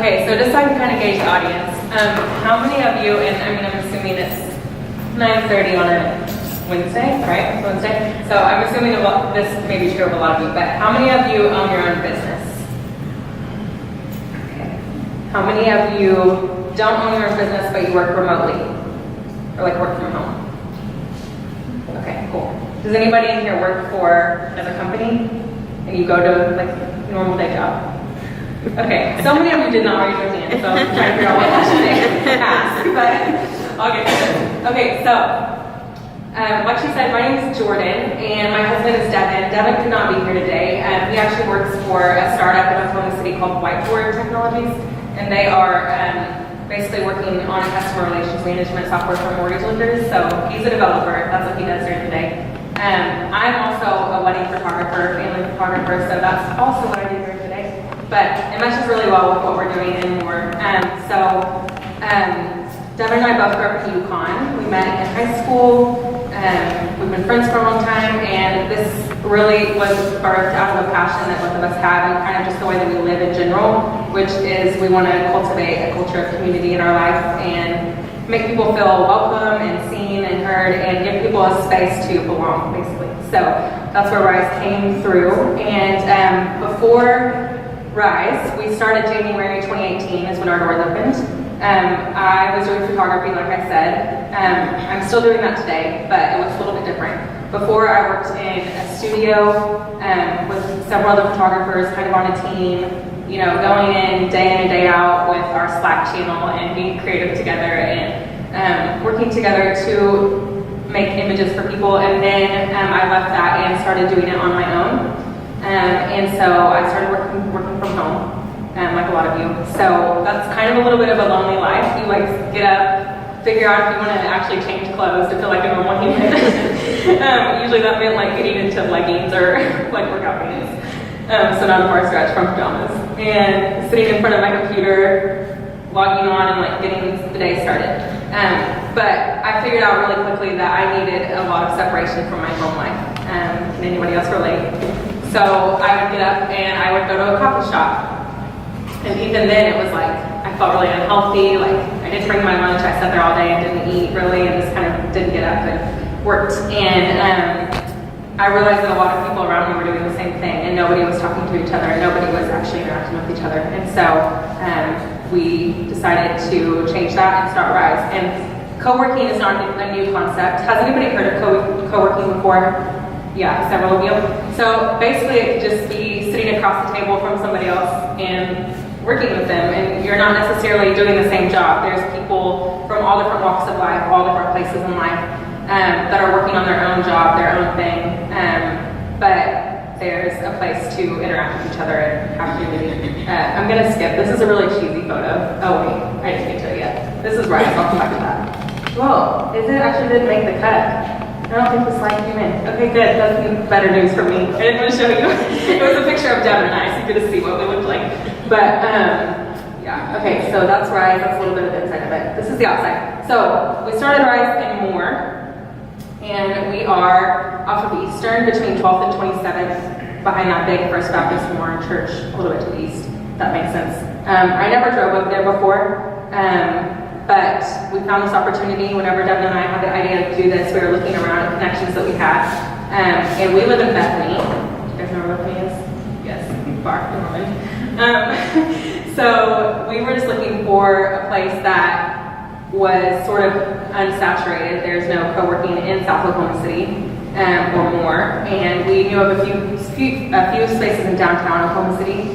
Okay, so just so I can kind of gauge the audience, how many of you, and I mean, I'm assuming it's 9:30 on a Wednesday, right? It's Wednesday. So I'm assuming this may be true of a lot of you, but how many of you own your own business? Okay. How many of you don't own your own business, but you work remotely? Or like work from home? Okay, cool. Does anybody in here work for another company? And you go to like a normal day job? Okay, so many of you did not raise your hand, so I'm trying to figure out what question to ask, but I'll get to it. Okay, so like she said, my name is Jordan, and my husband is Devin. Devin could not be here today. He actually works for a startup in Oklahoma City called Whiteboard Technologies, and they are basically working on customer relations management software for mortgage lenders. So he's a developer. That's what he does during the day. I'm also a wedding photographer, family photographer, so that's also what I do here today. But it meshes really well with what we're doing and more. Devin and I both grew up in Yukon. We met in high school. We've been friends for a long time, and this really was birthed out of a passion that both of us have, and kind of just the way that we live in general, which is we want to cultivate a culture of community in our life and make people feel welcome and seen and heard, and give people a space to belong, basically. So that's where Rise came through. And before Rise, we started January 2018 is when our doors opened. I was doing photography, like I said. I'm still doing that today, but it was a little bit different. Before, I worked in a studio with several other photographers, kind of on a team, you know, going in and day out with our Slack channel and being creative together and working together to make images for people. And then I left that and started doing it on my own. And so I started working from home. Like a lot of you. So that's kind of a little bit of a lonely life. You like get up, figure out if you want to actually change clothes to feel like a normal human. Usually that meant like getting into leggings or like workout pants. So not a far stretch from pajamas. And sitting in front of my computer, logging on and like getting the day started. But I figured out really quickly that I needed a lot of separation from my home life. Can anybody else relate? So I would get up and I would go to a coffee shop. And even then, it was like, I felt really unhealthy, like, I didn't bring my lunch, I sat there all day and didn't eat, really, and just kind of didn't get up and worked. And I realized that a lot of people around me were doing the same thing, and nobody was talking to each other, and nobody was actually interacting with each other. And so we decided to change that and start Rise. And co-working is not a new concept. Has anybody heard of co-working before? Yeah, several of you. So basically, it could just be sitting across the table from somebody else and working with them, and you're not necessarily doing the same job. There's people from all different walks of life, all different places in life, that are working on their own job, their own thing, but there's a place to interact with each other and have community. I'm going to skip. This is a really cheesy photo. Oh wait, I didn't get to it yet. This is Rise. I'll come back to that. Whoa, it actually didn't make the cut. I don't think the slide came in. Okay, good. That's better news for me. I didn't want to show you. It was a picture of Devin and I, so you could see what we looked like. But, yeah. Okay, so that's Rise. That's a little bit of the inside of it. This is the outside. So, we started Rise in Moore, and we are off of Eastern between 12th and 27th, behind that big First Baptist Moore church, a little bit to the east. If that makes sense. I never drove up there before. But we found this opportunity whenever Devin and I had the idea to do this. We were looking around at connections that we had. And we live in Bethany. Do you guys know where Bethany is? Yes, far from Norman. So we were just looking for a place that was sort of unsaturated. There's no co-working in South Oklahoma City or more. And we knew of a few spaces in downtown Oklahoma City.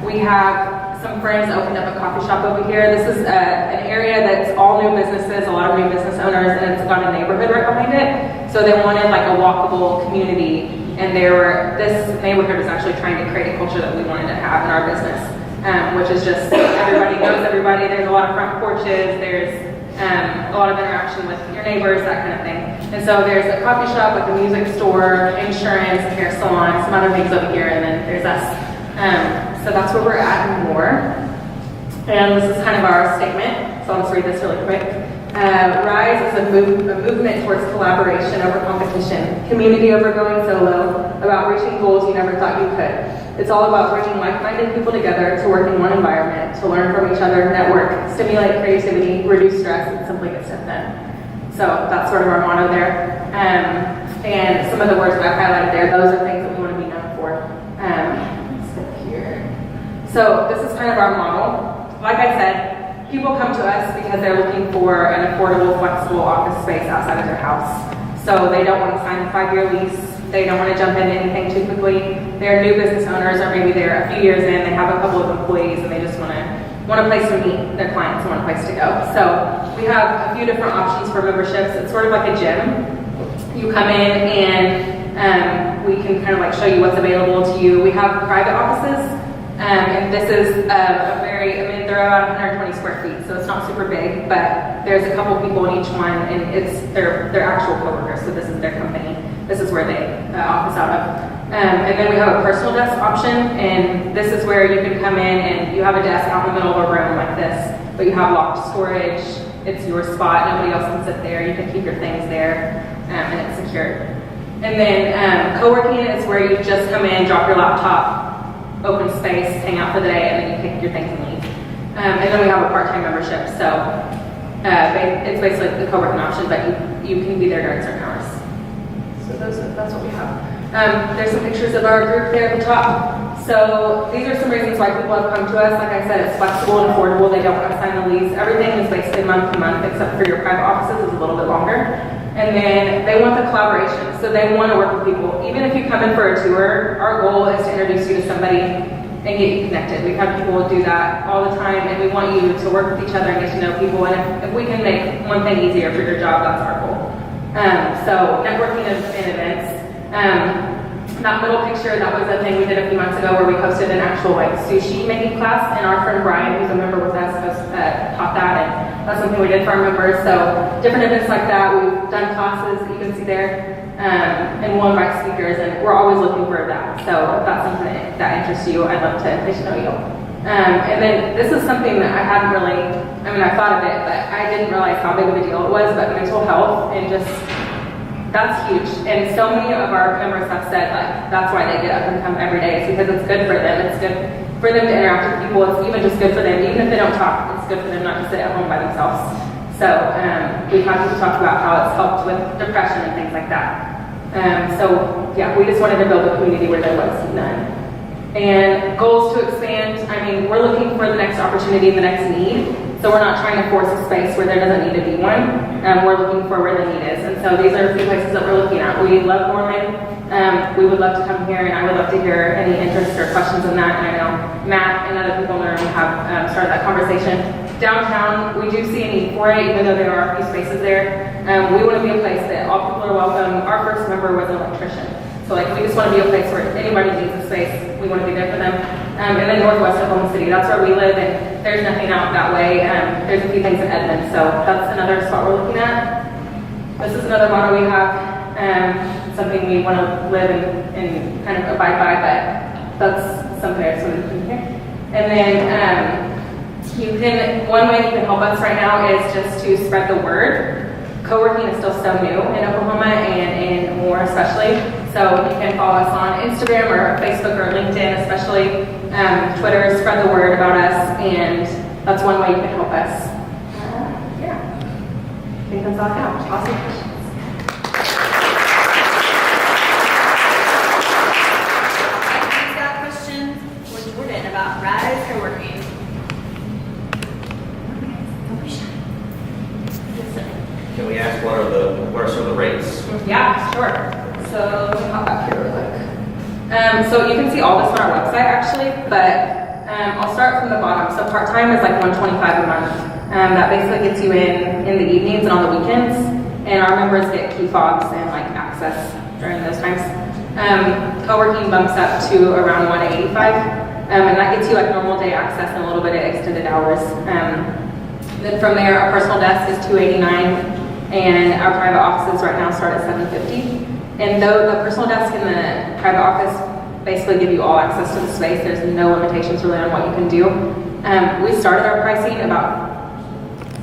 We have some friends opened up a coffee shop over here. This is an area that's all new businesses, a lot of new business owners, and it's got a neighborhood right behind it. So they wanted like a walkable community, and this neighborhood was actually trying to create a culture that we wanted to have in our business, which is just everybody knows everybody. There's a lot of front porches. There's a lot of interaction with your neighbors, that kind of thing. And so there's a coffee shop with a music store, insurance, a hair salon, some other things over here, and then there's us. So that's where we're at and more. And this is kind of our statement, so I'll just read this really quick. RISE is a movement towards collaboration over competition, community over going solo, about reaching goals you never thought you could. It's all about bringing like-minded people together to work in one environment, to learn from each other, network, stimulate creativity, reduce stress, and simply get stuff done. So that's sort of our motto there. And some of the words that I've highlighted there, those are things that we want to be known for. Let's sit here. So this is kind of our model. Like I said, people come to us because they're looking for an affordable, flexible office space outside of their house. So they don't want to sign a 5-year lease. They don't want to jump into anything too quickly. They're new business owners, or maybe they're a few years in, they have a couple of employees, and they just want a place to meet their clients and want a place to go. So we have a few different options for memberships. It's sort of like a gym. You come in and we can kind of like show you what's available to you. We have private offices, and this is they're about 120 square feet, so it's not super big, but there's a couple people in each one, and they're actual coworkers, so this is their company. This is where they office out of. And then we have a personal desk option, and this is where you can come in and you have a desk out in the middle of a room like this, but you have locked storage. It's your spot, nobody else can sit there, you can keep your things there, and it's secure. And then co-working is where you just come in, drop your laptop, open space, hang out for the day, and then you pick your things and leave. And then we have a part-time membership, so it's basically the co-working option, but you can be there during certain hours. So that's what we have. There's some pictures of our group there at the top. So these are some reasons why people have come to us. Like I said, it's flexible and affordable. They don't want to sign the lease. Everything is basically month to month, except for your private offices is a little bit longer. And then they want the collaboration. So they want to work with people. Even if you come in for a tour, our goal is to introduce you to somebody and get you connected. We've had people do that all the time, and we want you to work with each other and get to know people. And if we can make one thing easier for your job, that's our goal. So networking and events. That middle picture, that was a thing we did a few months ago where we hosted an actual sushi making class, and our friend Brian, who's a member with us, taught that, and that's something we did for our members. So different events like that, we've done classes that you can see there, and we'll invite speakers, and we're always looking for that. So if that's something that interests you, I'd love to get to know you. And then this is something that I hadn't really, I thought of it, but I didn't realize how big of a deal it was, but mental health and just, that's huge. And so many of our members have said that's why they get up and come every day. It's because it's good for them. It's good for them to interact with people. It's even just good for them. Even if they don't talk, it's good for them not to sit at home by themselves. So we've had people talk about how it's helped with depression and things like that. So yeah, we just wanted to build a community where there was none. And goals to expand, we're looking for the next opportunity and the next need. So we're not trying to force a space where there doesn't need to be one. We're looking for where the need is. And so these are a few places that we're looking at. We love Norman. We would love to come here, and I would love to hear any interest or questions in that. And I know Matt and other people in the room have started that conversation. Downtown, we do see a need for it, even though there are a few spaces there. We want to be a place that all people are welcome. Our first member was an electrician. So we just want to be a place where anybody needs a space, we want to be there for them. And then northwest of Oklahoma City, that's where we live, and there's nothing out that way. There's a few things in Edmond, so that's another spot we're looking at. This is another model we have, something we want to live and kind of abide by, but that's something I just wanted to put here. And then one way you can help us right now is just to spread the word. Co-working is still so new in Oklahoma and in Moore especially. So you can follow us on Instagram or Facebook or LinkedIn, especially Twitter, spread the word about us, and that's one way you can help us. I think that's all I have. Awesome questions. I've got questions for Jordan about RISE co-working. Don't be shy. Can we ask what are some of the rates? Yeah, sure. So let me hop back here real quick. So you can see all this on our website actually, but I'll start from the bottom. So part-time is $125 a month. That basically gets you in the evenings and on the weekends, and our members get key fobs and access during those times. Co-working bumps up to around $185, and that gets you normal day access and a little bit of extended hours. Then from there, our personal desk is $289, and our private offices right now start at $750. And though the personal desk and the private office basically give you all access to the space, there's no limitations really on what you can do. We started our pricing about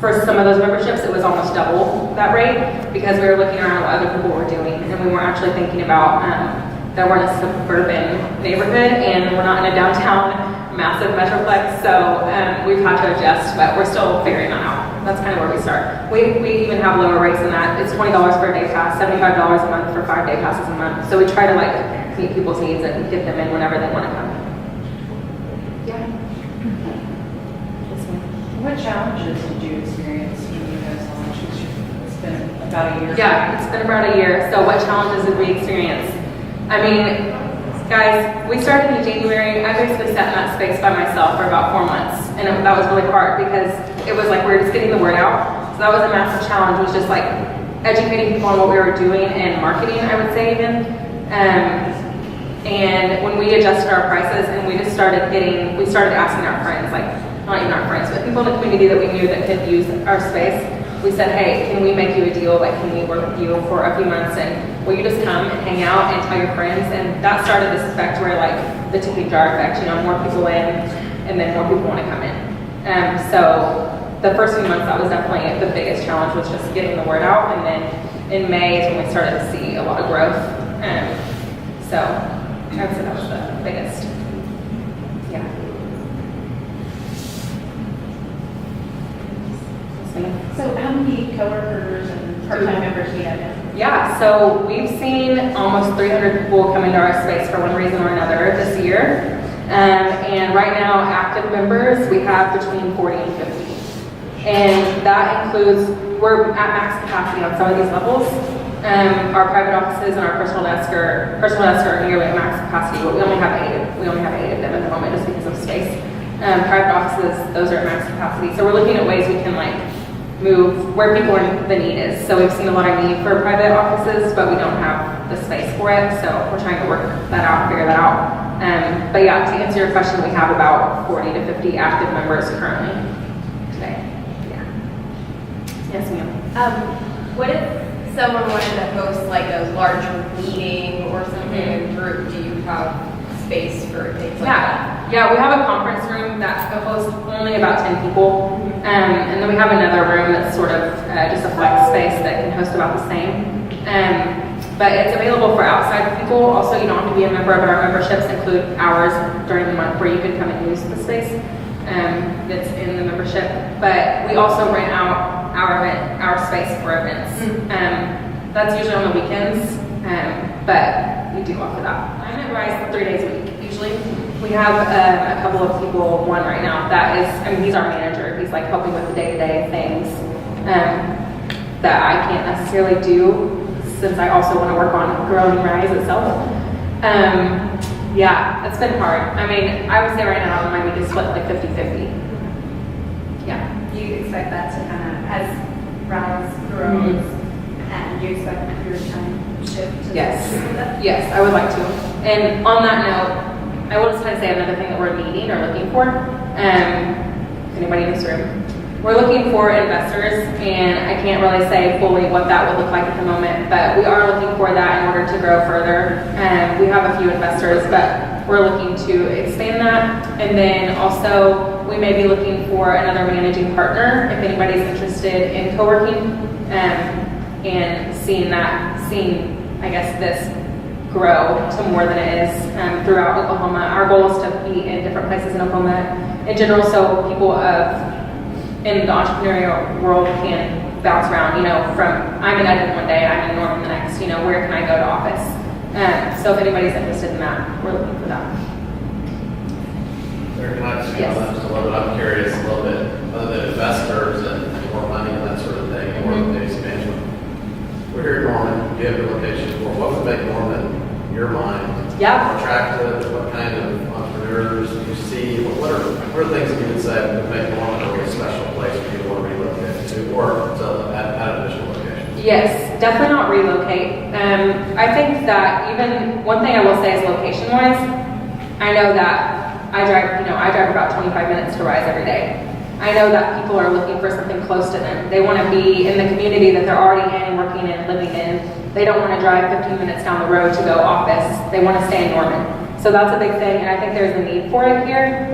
for some of those memberships, it was almost double that rate because we were looking around what other people were doing, and we weren't actually thinking about that we're in a suburban neighborhood and we're not in a downtown massive metroplex, so we've had to adjust, but we're still figuring that out. That's kind of where we start. We even have lower rates than that. It's $20 for a day pass, $75 a month for 5-day passes a month. So we try to like meet people's needs and get them in whenever they want to come. Yeah. What challenges did you experience when you guys launched? It's been about a year. Yeah, it's been about a year. So what challenges did we experience? I mean, guys, we started in January. I basically sat in that space by myself for about 4 months. And that was really hard because it was like we were just getting the word out. So that was a massive challenge, was just like educating people on what we were doing and marketing, I would say even. And when we adjusted our prices and we started asking our friends, like not even our friends, but people in the community that we knew that could use our space. We said, hey, can we make you a deal? Like, can we work with you for a few months? And will you just come and hang out and tell your friends? And that started this effect where, like, the tipping jar effect, more people in, and then more people want to come in. So the first few months, that was definitely the biggest challenge, was just getting the word out. And then in May is when we started to see a lot of growth. So I would say that was the biggest. Yeah. So how many coworkers and part-time members do you have now? Yeah, so we've seen almost 300 people come into our space for one reason or another this year. And right now, active members, we have between 40 and 50. And that includes, we're at max capacity on some of these levels. Our private offices and our personal desk are nearly at max capacity, but we only have 8 of them at the moment just because of space. Private offices, those are at max capacity. So we're looking at ways we can move where people are, the need is. So we've seen a lot of need for private offices, but we don't have the space for it. So we're trying to work that out, figure that out. But yeah, to answer your question, we have about 40 to 50 active members currently today. Yeah. Yes, ma'am. What if someone wanted to host like a larger meeting or something in group? Do you have space for things like that? Yeah, we have a conference room that hosts only about 10 people. And then we have another room that's sort of just a flex space that can host about the same. But it's available for outside people. Also, you don't have to be a member, but our memberships include hours during the month where you can come and use the space that's in the membership. But we also rent out our space for events. That's usually on the weekends, but we do offer that. I'm at Rise 3 days a week, usually. We have a couple of people, one right now, he's our manager. He's like helping with the day-to-day things that I can't necessarily do, since I also want to work on growing Rise itself. Yeah, it's been hard. I mean, I would say right now my week is split like 50-50. Yeah. Do you expect that to kind of, as Rise grows, and do you expect your time to shift to Yes, I would like to. And on that note, I will just kind of say another thing that we're needing or looking for. Anybody in this room? We're looking for investors, and I can't really say fully what that would look like at the moment, but we are looking for that in order to grow further. We have a few investors, but we're looking to expand that. And then also, we may be looking for another managing partner if anybody's interested in co-working, and seeing, I guess, this grow to more than it is throughout Oklahoma. Our goal is to be in different places in Oklahoma in general, so people in the entrepreneurial world can bounce around, from I'm in Edmond one day, I'm in Norman the next, where can I go to office? So if anybody's interested in that, we're looking for that. There, can I just Yes. comment just a little bit? I'm curious a little bit, other than investors and more money and that sort of thing, more of the expansion. We're here in Norman, you have your location for, what would make Norman, in your mind, Yeah. attractive? What kind of entrepreneurs do you see? What are things that you would say would make Norman a really special place for you to want to relocate to, or to add additional locations? Yes, definitely not relocate. I think that even one thing I will say is location-wise, I know that I drive about 25 minutes to Rise every day. I know that people are looking for something close to them. They want to be in the community that they're already in, working in, living in. They don't want to drive 15 minutes down the road to go office. They want to stay in Norman. So that's a big thing, and I think there's a need for it here.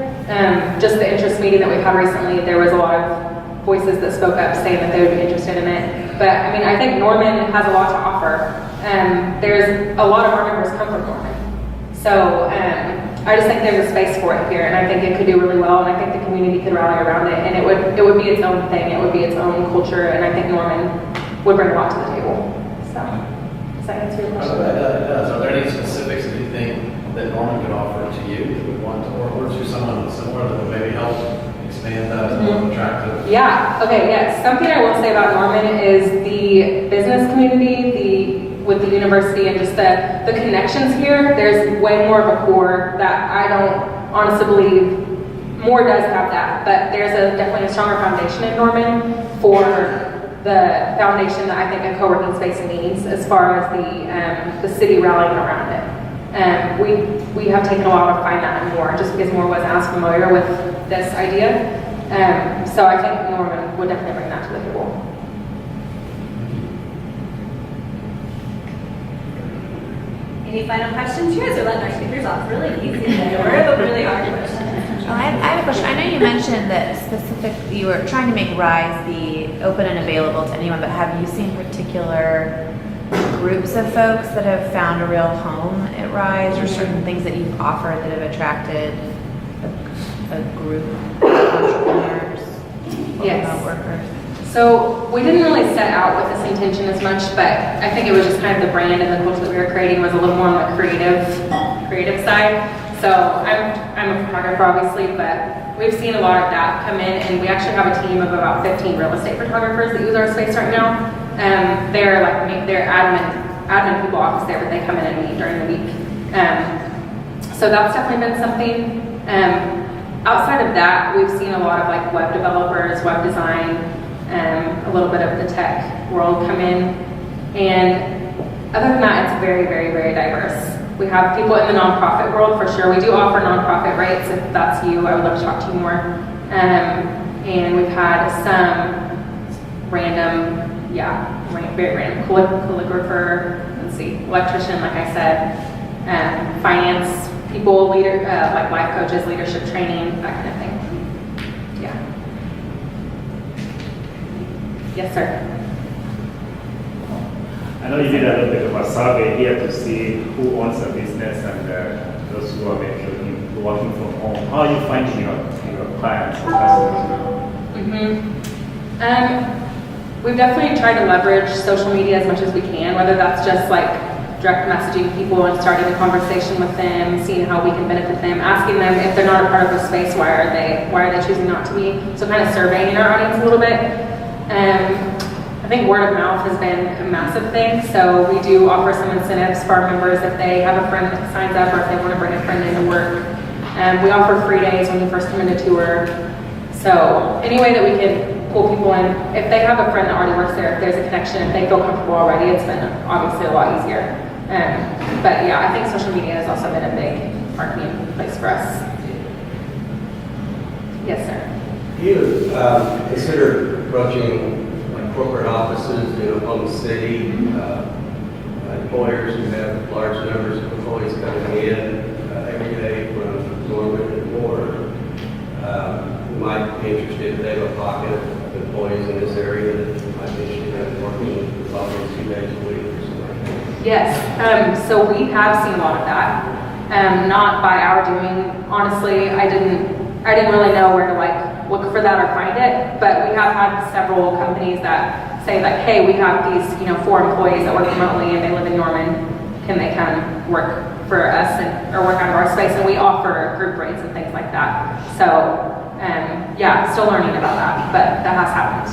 Just the interest meeting that we've had recently, there was a lot of voices that spoke up saying that they would be interested in it. But I mean, I think Norman has a lot to offer. There's a lot of our members come from Norman. So I just think there's a space for it here, and I think it could do really well, and I think the community could rally around it, and it would be its own thing, it would be its own culture, and I think Norman would bring a lot to the table. So, does that answer your question? It does. Are there any specifics that you think that Norman could offer to you that would want to, or to someone similar that would maybe help expand that as more attractive? Yeah, okay, yes. Something I will say about Norman is the business community, with the university and just the connections here, there's way more of a core that I don't honestly believe more does have that, but there's definitely a stronger foundation in Norman for the foundation that I think a co-working space needs as far as the city rallying around it. We have taken a while to find that in Moore, just because Moore wasn't as familiar with this idea. So I think Norman would definitely bring that to the table. Any final questions? You guys are letting our speakers off really easy today, or a really hard question. Well, I have a question. I know you mentioned that you were trying to make Rise be open and available to anyone, but have you seen particular groups of folks that have found a real home at Rise, or certain things that you've offered that have attracted a group of entrepreneurs, Yes. remote workers? So we didn't really set out with this intention as much, but I think it was just kind of the brand and the culture that we were creating was a little more on the creative side. So I'm a photographer, obviously, but we've seen a lot of that come in, and we actually have a team of about 15 real estate photographers that use our space right now. They're admin people office there, but they come in and meet during the week. So that's definitely been something. Outside of that, we've seen a lot of like web developers, web design, a little bit of the tech world come in. And other than that, it's very, very, very diverse. We have people in the nonprofit world for sure. We do offer nonprofit rates. If that's you, I would love to talk to you more. And we've had some very random calligrapher, electrician, like I said, finance people, like life coaches, leadership training, that kind of thing. Yeah. Yes, sir. I know you did a little bit of a survey here to see who owns a business and those who are maybe working from home. How are you finding your clients and customers now? We've definitely tried to leverage social media as much as we can, whether that's just like direct messaging people and starting a conversation with them, seeing how we can benefit them, asking them if they're not a part of the space, why are they choosing not to be? So kind of surveying our audience a little bit. I think word of mouth has been a massive thing, so we do offer some incentives for our members if they have a friend that signs up or if they want to bring a friend into work. We offer free days when you first come into tour. So any way that we can pull people in, if they have a friend that already works there, if there's a connection, if they feel comfortable already, it's been obviously a lot easier. But yeah, I think social media has also been a big marketing place for us. Yes, sir. Do you consider approaching like corporate offices in Oklahoma City, employers who have large numbers of employees coming in every day from Norman and more, who might be interested if they have a pocket of employees in this area that might be interested in working with office 2 days a week or something like that? Yes, so we have seen a lot of that. Not by our doing, honestly, I didn't really know where to like look for that or find it, but we have had several companies that say like, hey, we have these 4 employees that work remotely and they live in Norman, can they come work for us or work out of our space? And we offer group rates and things like that. So yeah, still learning about that, but that has happened.